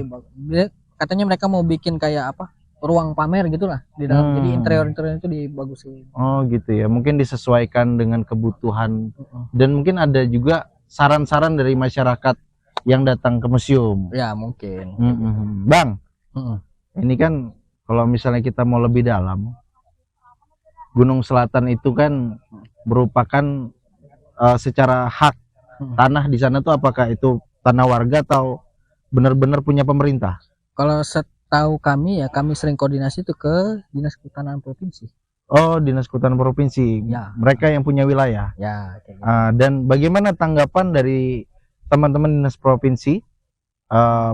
Katanya mereka mau bikin kayak apa? Ruang pamer gitulah di dalam. Jadi interior itu dibagusin. Oh, gitu ya. Mungkin disesuaikan dengan kebutuhan. Dan mungkin ada juga saran-saran dari masyarakat yang datang ke museum. Ya, mungkin. Bang. Ini kan kalau misalnya kita mau lebih dalam, Gunung Selatan itu kan merupakan secara hak tanah di sana tuh, apakah itu tanah warga atau benar-benar punya pemerintah? Kalau setahu kami ya, kami sering koordinasi itu ke Dinas Kehutanan Provinsi. Oh, Dinas Kehutanan Provinsi. Ya. Mereka yang punya wilayah. Ya. Gitu. Dan bagaimana tanggapan dari teman-teman Dinas Provinsi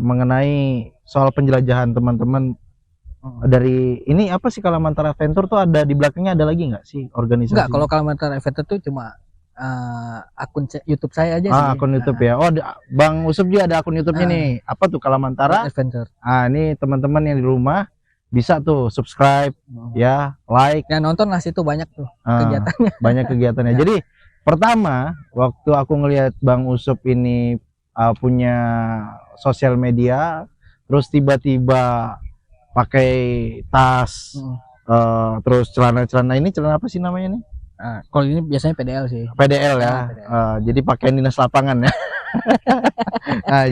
mengenai soal penjelajahan teman-teman dari ini apa sih, Kalimantan Adventure tuh ada di belakangnya, ada lagi nggak sih organisasi? Enggak, kalau Kalimantan Adventure tuh cuma akun YouTube saya aja sih. Akun YouTube ya. Oh, Bang Usup juga ada akun YouTube-nya nih. Apa tuh, Kalimantan Adventure. Ini teman-teman yang di rumah bisa tuh subscribe, ya, like. Ya, nonton lah, situ banyak tuh kegiatannya. Banyak kegiatannya. Jadi pertama waktu aku ngelihat Bang Usup ini punya sosial media, terus tiba-tiba pakai tas, terus celana ini celana apa sih namanya nih? Kalau ini biasanya PDL sih. PDL ya. Jadi pakaian dinas lapangan ya.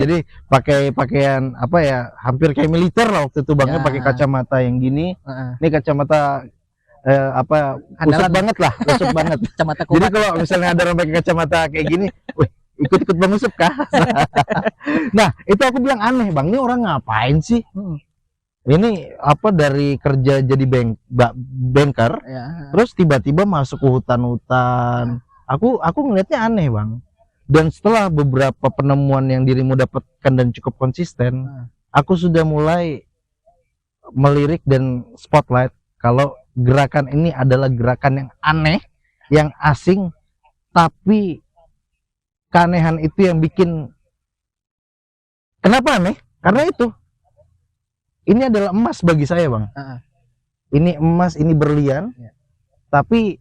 Jadi pakai pakaian apa ya, hampir kayak militer lah waktu itu Bangnya, pakai kacamata yang gini. Ini kacamata usut banget lah, usut banget. Kacamata Jadi kalau misalnya ada orang pakai kacamata kayak gini, wih, ikut-ikut Bang Usup kah? Nah, itu aku bilang aneh, Bang, ini orang ngapain sih? Ini apa, dari kerja jadi banker, terus tiba-tiba masuk ke hutan-hutan. Aku ngelihatnya aneh, Bang. Dan setelah beberapa penemuan yang dirimu dapatkan dan cukup konsisten, aku sudah mulai melirik dan spotlight kalau gerakan ini adalah gerakan yang aneh, yang asing, tapi keanehan itu yang bikin. Kenapa aneh? Karena itu. Ini adalah emas bagi saya, Bang. Ini emas, ini berlian. Tapi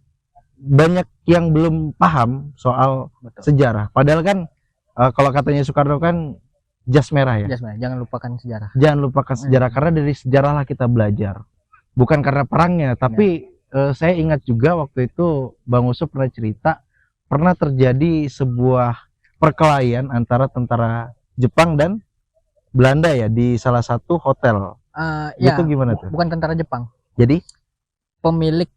banyak yang belum paham soal sejarah. Padahal kan kalau katanya Soekarno kan jas merah ya. Jas merah. Jangan lupakan sejarah. Jangan lupakan sejarah, karena dari sejarah lah kita belajar. Bukan karena perangnya, tapi saya ingat juga waktu itu Bang Usup pernah cerita, pernah terjadi sebuah perkelahian antara tentara Jepang dan Belanda ya di salah satu hotel. Itu gimana tuh? Bukan tentara Jepang. Jadi pemilik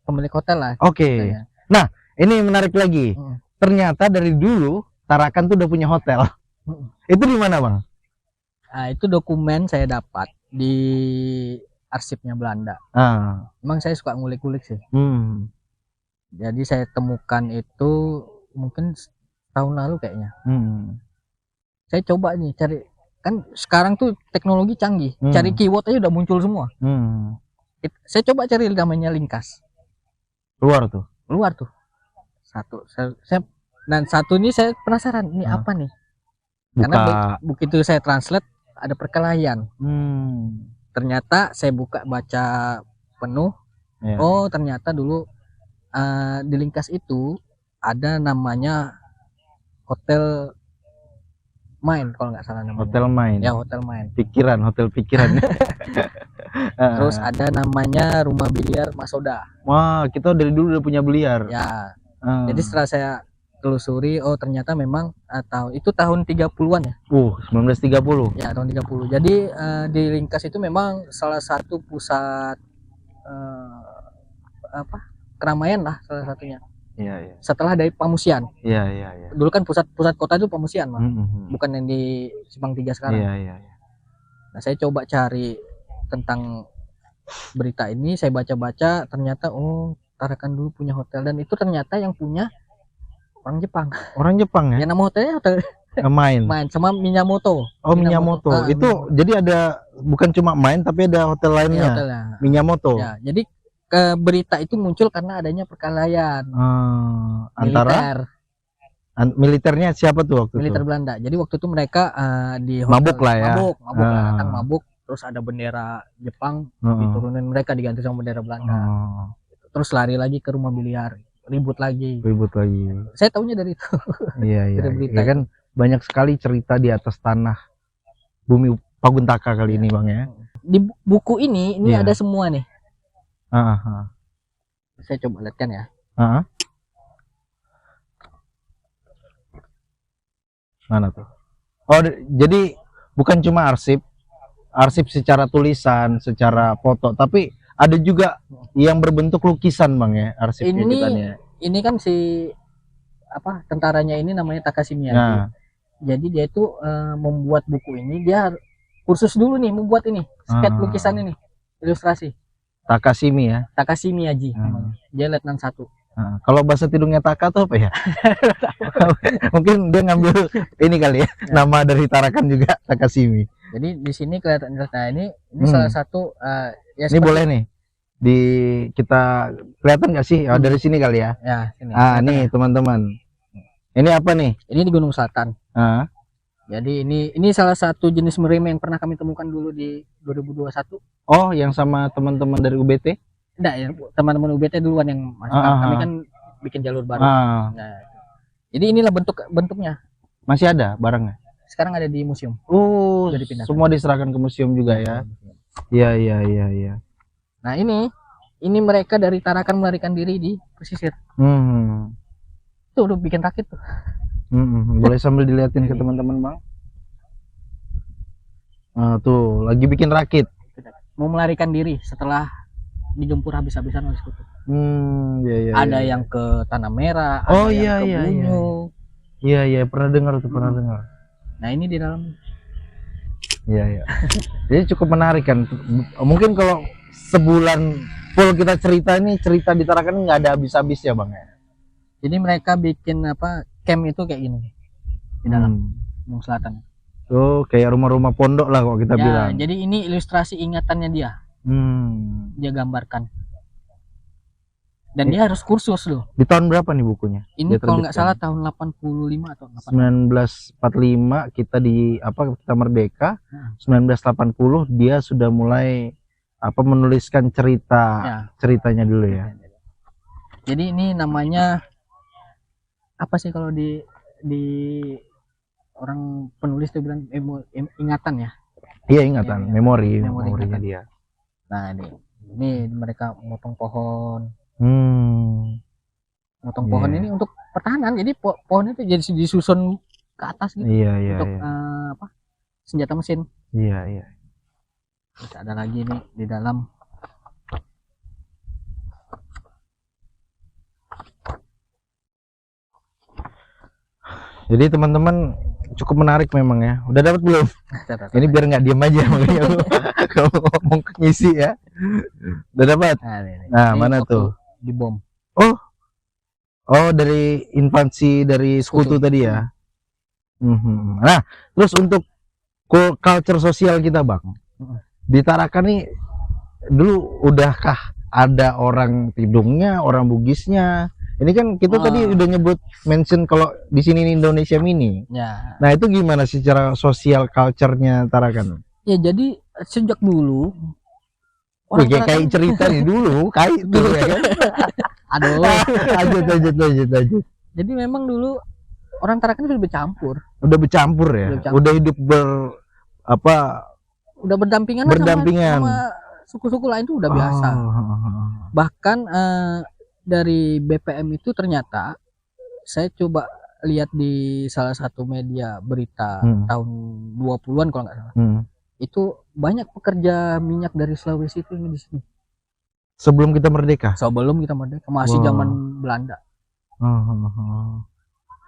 pemilik hotel lah. Oke. Nah, ini menarik lagi. Ternyata dari dulu Tarakan tuh udah punya hotel. Itu di mana, Bang? Itu dokumen saya dapat di arsipnya Belanda. Emang saya suka ngulik-ngulik sih. Jadi saya temukan itu mungkin tahun lalu kayaknya. Saya coba nih cari, kan sekarang tuh teknologi canggih, cari keyword aja udah muncul semua. Saya coba cari namanya Lingkas. Luar tuh. Dan satu ini saya penasaran, ini apa nih? Karena begitu saya translate ada perkelahian. Ternyata saya baca penuh. Oh, ternyata dulu di Lingkas itu ada namanya Hotel Main, kalau nggak salah namanya. Hotel Main. Ya, Hotel Main. Hotel pikiran. Terus ada namanya Rumah Biliar Masoda. Wah, kita dari dulu udah punya biliar. Ya. Jadi setelah saya telusuri, oh ternyata memang itu tahun 30-an ya. 1930. Ya, tahun 30. Jadi di Lingkas itu memang salah satu pusat keramaian lah salah satunya. Iya, iya. Setelah dari Pamusian. Iya, iya, iya. Dulu kan pusat kota itu Pamusian, Bang. Mhm. Bukan yang di Simpang 3 sekarang. Iya, iya, iya. Nah, saya coba cari tentang berita ini, saya baca-baca, ternyata Tarakan dulu punya hotel, dan itu ternyata yang punya orang Jepang. Orang Jepang ya? Ya, nama hotelnya hotel Main. sama Minamoto. Oh, Minamoto. Itu Minamoto. jadi ada bukan cuma main tapi ada hotel lainnya. Ya, hotelnya. Minamoto. Ya, jadi berita itu muncul karena adanya perkelahian antara militernya siapa tuh waktu militer itu? Belanda. Jadi waktu itu mereka di hotel, mabuk lah ya. Mabuk lah, datang mabuk, terus ada bendera Jepang diturunin, mereka diganti sama bendera Belanda. Terus lari lagi ke rumah biliar, ribut lagi. Saya tahunya dari itu. Iya, iya. Dari berita Ya kan banyak sekali cerita di atas tanah bumi Paguntaka kali ini, Bang ya. Di buku ini ada semua nih. Saya coba lihatkan ya. Mana tuh? Oh, jadi bukan cuma arsip secara tulisan, secara foto, tapi ada juga yang berbentuk lukisan, Bang ya, arsipnya kita nih. Ini kan si tentaranya ini namanya Takashi Miyagi. Jadi dia itu membuat buku ini, dia kursus dulu nih membuat ini, sketch lukisan ini, ilustrasi. Takashi Miyagi namanya. Dia letnan 1. Kalau bahasa Tidungnya Taka tuh apa ya? Mungkin dia ngambil ini kali ya, nama dari Tarakan juga, Takashimi. Jadi di sini kelihatan, ini salah satu ya ini boleh nih kita kelihatan nggak sih? Dari sini kali ya. Ya, sini. Nih teman-teman. Ini apa nih? Ini di Gunung Selatan. Jadi ini salah satu jenis merima yang pernah kami temukan dulu di 2021. Oh, yang sama teman-teman dari UBT? Enggak ya, teman-teman UBT duluan yang masuk. Kami kan bikin jalur baru. Nah, jadi inilah bentuknya. Masih ada barangnya? Sekarang ada di museum. Oh, semua diserahkan ke museum juga ya? Iya. Nah, ini mereka dari Tarakan melarikan diri di pesisir. Tuh udah bikin rakit tuh. Boleh sambil dilihatin ke teman-teman, Bang. Tuh lagi bikin rakit. Mau melarikan diri setelah digempur habis-habisan oleh sekutu. Ada yang ke Tanah Merah, ada yang ke Bunyu. Iya, pernah dengar. Nah, ini di dalam. Iya. Jadi cukup menarik kan. Mungkin kalau sebulan full kita cerita di Tarakan nggak ada habis-habis ya, Bang ya. Jadi mereka bikin camp itu kayak gini di dalam Gunung Selatan. Oh, kayak rumah-rumah pondok lah kok kita bilang. Jadi ini ilustrasi ingatannya dia. Dia gambarkan. Dan dia harus kursus loh. Di tahun berapa nih bukunya? Ini kalau nggak salah tahun 85 atau 1945 kita kita merdeka. 1980 dia sudah mulai menuliskan ceritanya dulu ya. Jadi ini namanya apa sih kalau di orang penulis tuh bilang ingatan ya? Iya, ingatan, memorinya dia. Nah, ini mereka motong pohon. Motong pohon ini untuk pertahanan. Jadi pohon itu jadi disusun ke atas gitu. Iya. Untuk senjata mesin. Iya. Terus ada lagi nih di dalam. Jadi teman-teman cukup menarik memang ya. Udah dapat belum? Ini biar nggak diem aja makanya kalau ngomong ngisi ya. Udah dapat? Nah, mana tuh? Di bom. Oh, dari invasi dari sekutu tadi ya. Nah, terus untuk culture sosial kita, Bang. Di Tarakan nih dulu udahkah ada orang Tidungnya, orang Bugisnya? Ini kan kita tadi udah nyebut mention kalau di sini Indonesia Mini. Ya. Nah, itu gimana sih secara sosial culture-nya Tarakan? Ya, jadi sejak dulu kayak cerita nih dulu, kayak itu ya kan. Aduh. Lanjut. Jadi memang dulu orang Tarakan itu udah bercampur ya. Udah hidup udah berdampingan sama suku-suku lain itu udah biasa. Bahkan dari BPM itu ternyata saya coba lihat di salah satu media berita tahun 20-an kalau nggak salah. Itu banyak pekerja minyak dari Sulawesi itu di sini. Sebelum kita merdeka? Sebelum kita merdeka, masih zaman Belanda.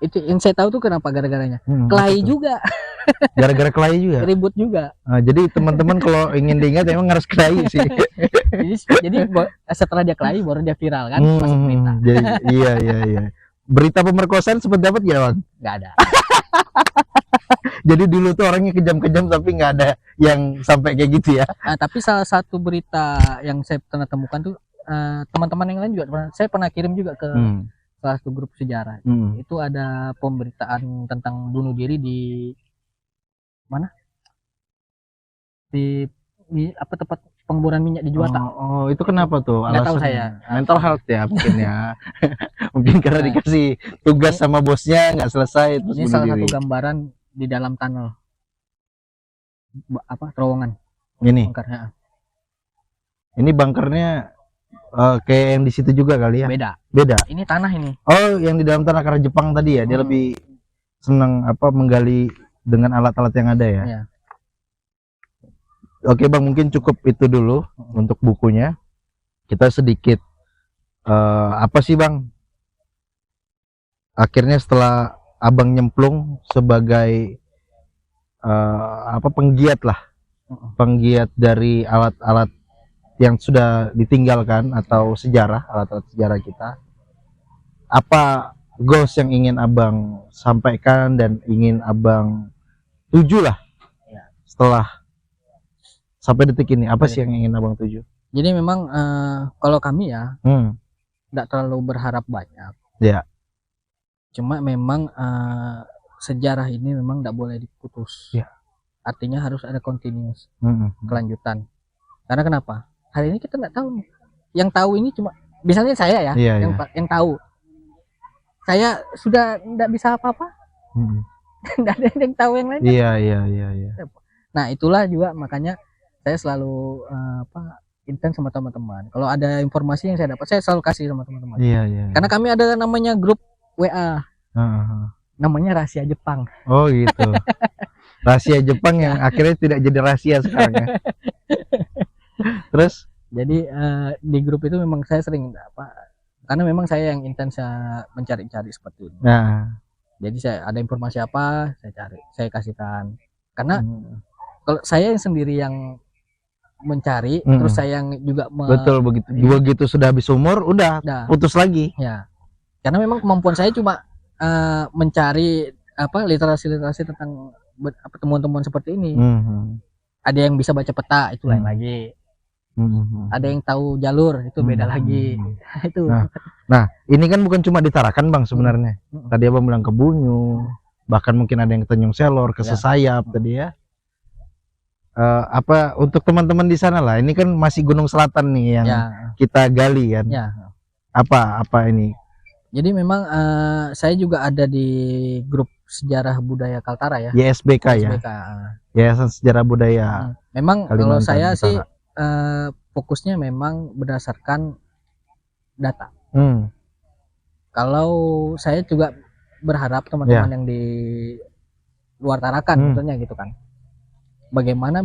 Itu yang saya tahu tuh kenapa gara-garanya. Apa Kelahi tuh? juga, Gara-gara kelahi juga. ribut juga. Jadi teman-teman kalau ingin diingat emang harus kelahi sih. Jadi setelah dia kelahi baru dia viral kan, masuk berita. Jadi iya. Berita pemerkosaan sempat dapat ya bang? Nggak ada. Jadi dulu tuh orangnya kejam-kejam tapi nggak ada yang sampai kayak gitu ya. Tapi salah satu berita yang saya pernah temukan tuh, teman-teman yang lain juga saya pernah kirim juga ke salah satu grup sejarah. Itu ada pemberitaan tentang bunuh diri di mana? Di apa tempat pengeboran minyak di Juwata. Oh, itu kenapa tuh? Nggak tahu saya. Mental health ya mungkin ya. Mungkin karena dikasih tugas sama bosnya nggak selesai terus ini bunuh salah diri. satu gambaran di dalam tunnel terowongan. Ini. Bunkernya. Ini bunkernya kayak yang di situ juga kali ya? Beda. Ini tanah ini. Oh, yang di dalam tanah karena Jepang tadi ya. Dia lebih senang menggali dengan alat-alat yang ada ya. Iya. Oke bang, mungkin cukup itu dulu untuk bukunya. Kita sedikit apa sih bang? Akhirnya setelah abang nyemplung sebagai penggiat lah, penggiat dari alat-alat yang sudah ditinggalkan atau sejarah, alat-alat sejarah kita. Apa goals yang ingin abang sampaikan dan ingin abang tuju lah setelah sampai detik ini, apa sih yang ingin abang tuju? Jadi memang kalau kami ya tidak terlalu berharap banyak. Ya. Cuma memang sejarah ini memang tidak boleh diputus. Ya. Artinya harus ada continuous, kelanjutan. Karena kenapa? Hari ini kita tidak tahu nih. Yang tahu ini cuma, misalnya saya ya, yang tahu. Saya sudah tidak bisa apa-apa. Tidak ada yang tahu yang lain. Iya. Nah itulah juga makanya saya selalu intens sama teman-teman. Kalau ada informasi yang saya dapat, saya selalu kasih sama teman-teman. Iya. Karena kami ada namanya grup WA, namanya Rahasia Jepang. Oh gitu. Rahasia Jepang yang akhirnya tidak jadi rahasia sekarang ya. Terus? Jadi di grup itu memang saya sering karena memang saya yang intens mencari-cari seperti ini. Jadi saya ada informasi apa, saya cari, saya kasihkan. Karena kalau saya yang sendiri yang mencari, terus saya yang juga betul begitu sudah habis umur udah putus lagi ya. Karena memang kemampuan saya cuma mencari literasi tentang temuan-temuan seperti ini. Ada yang bisa baca peta, itu lain lagi. Ada yang tahu jalur, itu beda lagi. Itu. Nah ini kan bukan cuma di Tarakan bang sebenarnya. Tadi abang bilang ke Bunyu, bahkan mungkin ada yang ke Tanjung Selor, ke Sesayap tadi ya. Untuk teman-teman di sana lah, ini kan masih Gunung Selatan nih yang kita gali kan. Apa ini? Jadi memang saya juga ada di grup Sejarah Budaya Kaltara ya. YSBK ya. Yayasan Sejarah Budaya. Memang kalau saya sih fokusnya memang berdasarkan data. Kalau saya juga berharap teman-teman yang di luar Tarakan tentunya gitu kan. Bagaimana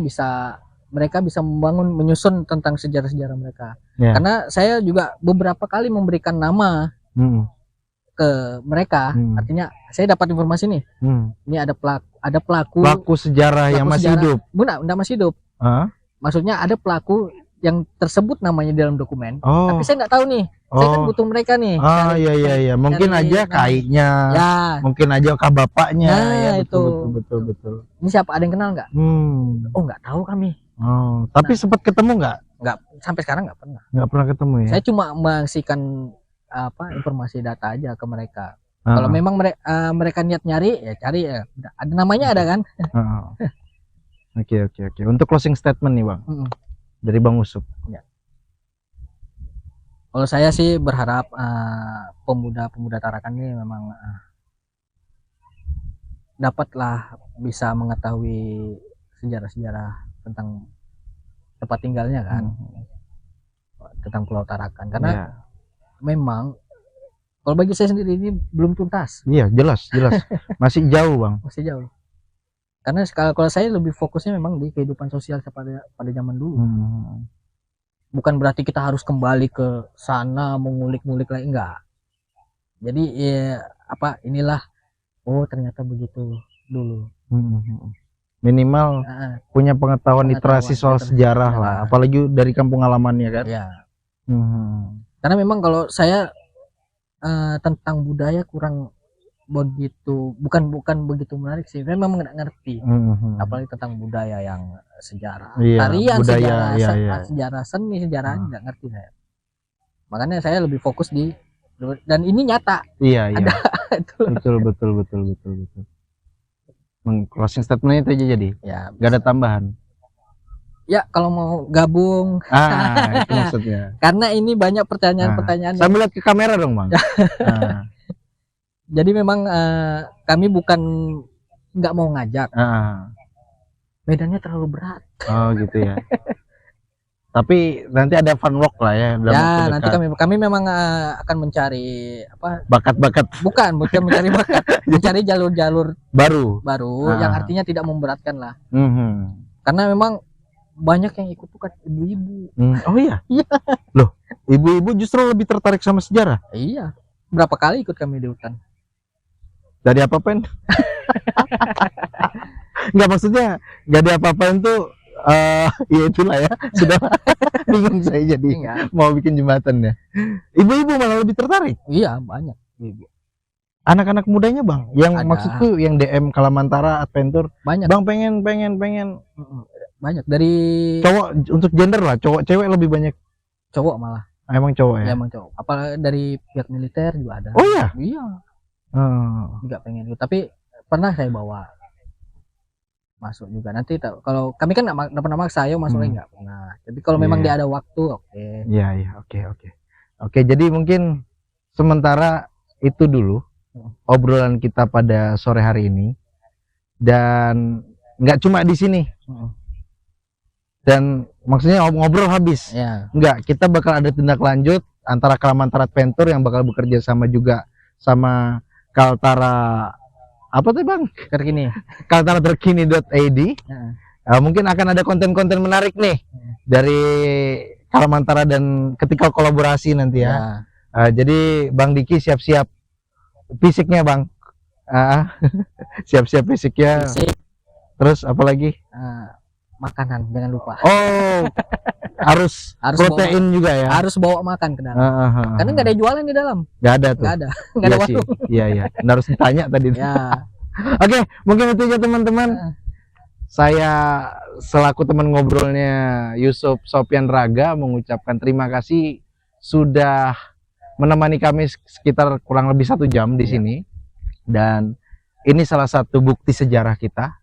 mereka bisa menyusun tentang sejarah-sejarah mereka. Karena saya juga beberapa kali memberikan nama ke mereka. Artinya saya dapat informasi nih. Ini ada pelaku sejarah yang masih hidup. Enggak masih hidup. Maksudnya ada pelaku yang tersebut namanya dalam dokumen. Tapi saya nggak tahu nih. Saya kan butuh mereka nih. Iya. Mungkin aja kainya. Mungkin aja bapaknya. Betul. Ini siapa? Ada yang kenal nggak? Oh nggak tahu kami. Tapi sempat ketemu nggak? Nggak, sampai sekarang nggak pernah. Nggak pernah ketemu ya. Saya cuma mengasihkan informasi data aja ke mereka. Kalau memang mereka niat nyari ya cari ya. Ada namanya ada kan. Oke. Untuk closing statement nih bang, dari Bang Usup. Ya. Kalau saya sih berharap pemuda-pemuda Tarakan ini memang dapatlah bisa mengetahui sejarah-sejarah tentang tempat tinggalnya kan, tentang Pulau Tarakan. Karena memang kalau bagi saya sendiri ini belum tuntas. Iya jelas masih jauh bang. Masih jauh. Karena kalau saya lebih fokusnya memang di kehidupan sosial pada zaman dulu. Bukan berarti kita harus kembali ke sana mengulik-ngulik lagi, enggak. Jadi apa inilah, oh ternyata begitu dulu. Minimal punya pengetahuan literasi soal sejarah lah, apalagi dari kampung halamannya kan. Ya. Karena memang kalau saya tentang budaya kurang begitu, bukan begitu menarik sih, memang nggak ngerti. Apalagi tentang budaya yang sejarah, tarian, budaya, sejarah seni, sejarah nggak ngerti saya. Makanya saya lebih fokus di, dan ini nyata. Iya. betul. Closing statement itu aja jadi. Ya, nggak ada tambahan. Ya, kalau mau gabung. Itu maksudnya. Karena ini banyak pertanyaan-pertanyaan. Sambil lihat ke kamera dong, Bang. Jadi memang kami bukan nggak mau ngajak. Medannya terlalu berat. Oh gitu ya. Tapi nanti ada fun walk lah ya. Ya, nanti kami memang akan mencari apa? Bakat-bakat. Bukan mencari bakat, mencari jalur-jalur baru yang artinya tidak memberatkan lah. Karena memang banyak yang ikut tuh kan ibu-ibu. Oh iya. Iya. Loh, ibu-ibu justru lebih tertarik sama sejarah. Iya. Berapa kali ikut kami di hutan? Gak diapa-apain. Nggak, maksudnya gak diapa-apain tuh ya itulah ya, sudah bingung saya jadi mau bikin jembatan ya. Ibu-ibu malah lebih tertarik. Iya, banyak ibu. Anak-anak mudanya Bang, yang maksudku yang DM Kalamantara Adventure banyak. Bang pengen banyak dari cowok, untuk gender lah, cowok cewek lebih banyak. Cowok malah. Emang cowok ya? Emang cowok. Apalagi dari pihak militer juga ada. Oh iya? Iya. Juga pengen, tapi pernah saya bawa masuk juga. Nanti kalau kami kan nggak pernah maksa, saya masuk lagi nggak pernah. Jadi kalau memang dia ada waktu, oke. Iya, oke. Jadi mungkin sementara itu dulu obrolan kita pada sore hari ini, dan nggak cuma di sini. Dan maksudnya ngobrol habis. Enggak, kita bakal ada tindak lanjut antara Kalamantara Adventure yang bakal bekerja sama juga sama Kaltara apa tuh Bang? Terkini. Kaltara terkini.id. Mungkin akan ada konten-konten menarik nih dari Kalamantara dan ketika kolaborasi nanti ya. Jadi Bang Diki siap-siap fisiknya Bang. Siap-siap fisiknya. Terus apa lagi? Makanan jangan lupa. Oh, harus protein juga ya. Harus bawa makan ke dalam. Karena nggak ada jualan di dalam. Nggak ada tuh. Nggak ada warung. Iya. Harus ditanya tadi. Ya. Oke, mungkin itu aja teman-teman. Saya selaku teman ngobrolnya Yusuf Sopian Raga mengucapkan terima kasih sudah menemani kami sekitar kurang lebih 1 jam di sini. Dan ini salah satu bukti sejarah kita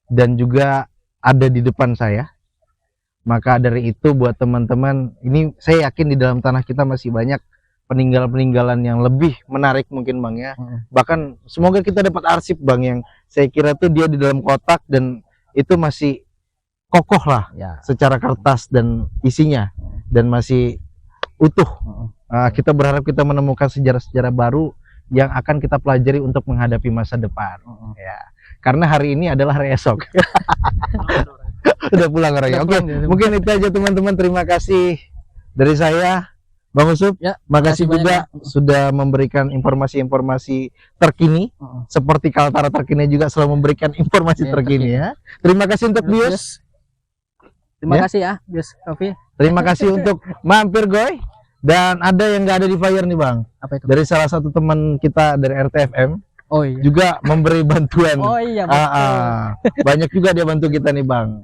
dan juga ada di depan saya. Maka dari itu buat teman-teman, ini saya yakin di dalam tanah kita masih banyak peninggalan-peninggalan yang lebih menarik mungkin Bang ya. Bahkan semoga kita dapat arsip Bang yang saya kira tuh dia di dalam kotak dan itu masih kokoh lah secara kertas dan isinya dan masih utuh. Kita berharap kita menemukan sejarah-sejarah baru yang akan kita pelajari untuk menghadapi masa depan. Ya. Karena hari ini adalah hari esok. Udah pulang orangnya. Oke, mungkin itu aja teman-teman. Terima kasih dari saya, Bang Yusuf. Makasih juga sudah memberikan informasi-informasi terkini. Seperti Kaltara terkini juga selalu memberikan informasi terkini ya. Terima kasih untuk Bius. Terima kasih ya, Bius Coffee. Terima kasih untuk Mampir Goy. Dan ada yang nggak ada di Fire nih Bang. Apa itu? Dari salah satu teman kita dari RTFM. Oh iya. Juga memberi bantuan. Oh iya. Banyak juga dia bantu kita nih Bang.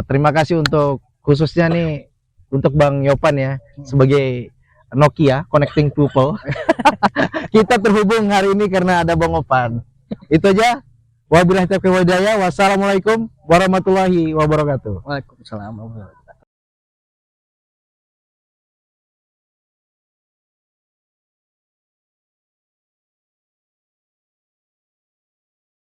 Terima kasih untuk khususnya nih untuk Bang Yopan ya sebagai Nokia Connecting People. Kita terhubung hari ini karena ada Bang Yopan. Itu aja. Wabillahi taufiq wal hidayah. Wassalamualaikum warahmatullahi wabarakatuh. Waalaikumsalam warahmatullahi wabarakatuh.